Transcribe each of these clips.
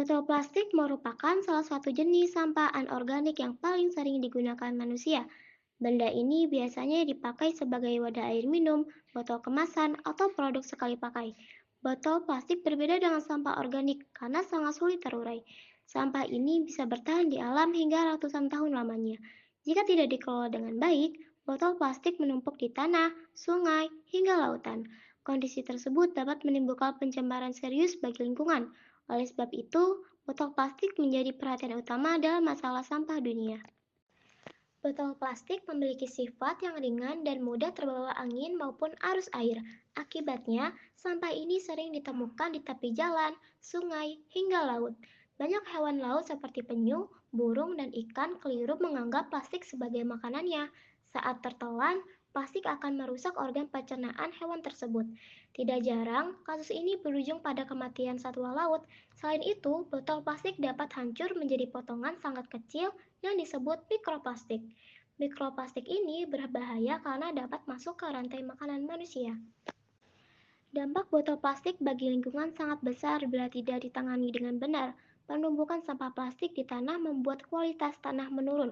Botol plastik merupakan salah satu jenis sampah anorganik yang paling sering digunakan manusia. Benda ini biasanya dipakai sebagai wadah air minum, botol kemasan, atau produk sekali pakai. Botol plastik berbeda dengan sampah organik karena sangat sulit terurai. Sampah ini bisa bertahan di alam hingga ratusan tahun lamanya. Jika tidak dikelola dengan baik, botol plastik menumpuk di tanah, sungai, hingga lautan. Kondisi tersebut dapat menimbulkan pencemaran serius bagi lingkungan. Oleh sebab itu, botol plastik menjadi perhatian utama dalam masalah sampah dunia. Botol plastik memiliki sifat yang ringan dan mudah terbawa angin maupun arus air. Akibatnya, sampah ini sering ditemukan di tepi jalan, sungai, hingga laut. Banyak hewan laut seperti penyu, burung, dan ikan keliru menganggap plastik sebagai makanannya. Saat tertelan, plastik akan merusak organ pencernaan hewan tersebut. Tidak jarang, kasus ini berujung pada kematian satwa laut. Selain itu, botol plastik dapat hancur menjadi potongan sangat kecil yang disebut mikroplastik. Mikroplastik ini berbahaya karena dapat masuk ke rantai makanan manusia. Dampak botol plastik bagi lingkungan sangat besar bila tidak ditangani dengan benar. Penumpukan sampah plastik di tanah membuat kualitas tanah menurun.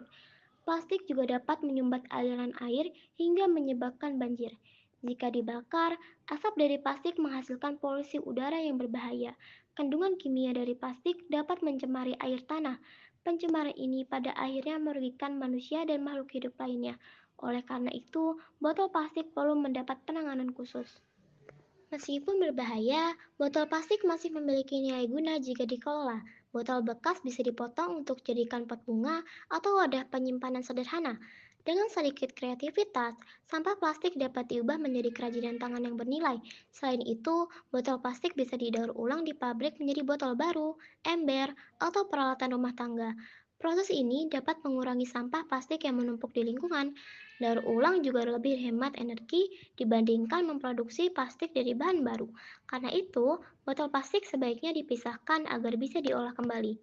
Plastik juga dapat menyumbat aliran air hingga menyebabkan banjir. Jika dibakar, asap dari plastik menghasilkan polusi udara yang berbahaya. Kandungan kimia dari plastik dapat mencemari air tanah. Pencemaran ini pada akhirnya merugikan manusia dan makhluk hidup lainnya. Oleh karena itu, botol plastik perlu mendapat penanganan khusus. Meskipun berbahaya, botol plastik masih memiliki nilai guna jika dikelola. Botol bekas bisa dipotong untuk jadikan pot bunga atau wadah penyimpanan sederhana. Dengan sedikit kreativitas, sampah plastik dapat diubah menjadi kerajinan tangan yang bernilai. Selain itu, botol plastik bisa didaur ulang di pabrik menjadi botol baru, ember, atau peralatan rumah tangga. Proses ini dapat mengurangi sampah plastik yang menumpuk di lingkungan. Daur ulang juga lebih hemat energi dibandingkan memproduksi plastik dari bahan baru. Karena itu, botol plastik sebaiknya dipisahkan agar bisa diolah kembali.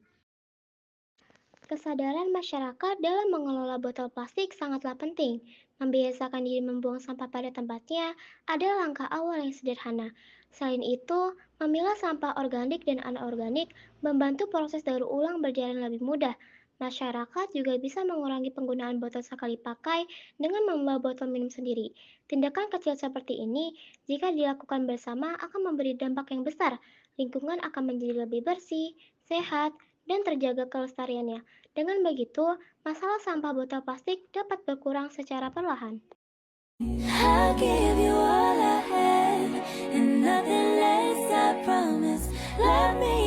Kesadaran masyarakat dalam mengelola botol plastik sangatlah penting. Membiasakan diri membuang sampah pada tempatnya adalah langkah awal yang sederhana. Selain itu, memilah sampah organik dan anorganik membantu proses daur ulang berjalan lebih mudah. Masyarakat juga bisa mengurangi penggunaan botol sekali pakai dengan membawa botol minum sendiri. Tindakan kecil seperti ini, jika dilakukan bersama, akan memberi dampak yang besar. Lingkungan akan menjadi lebih bersih, sehat, dan terjaga kelestariannya. Dengan begitu, masalah sampah botol plastik dapat berkurang secara perlahan. I'll give you all I have and nothing less, I promise. Let me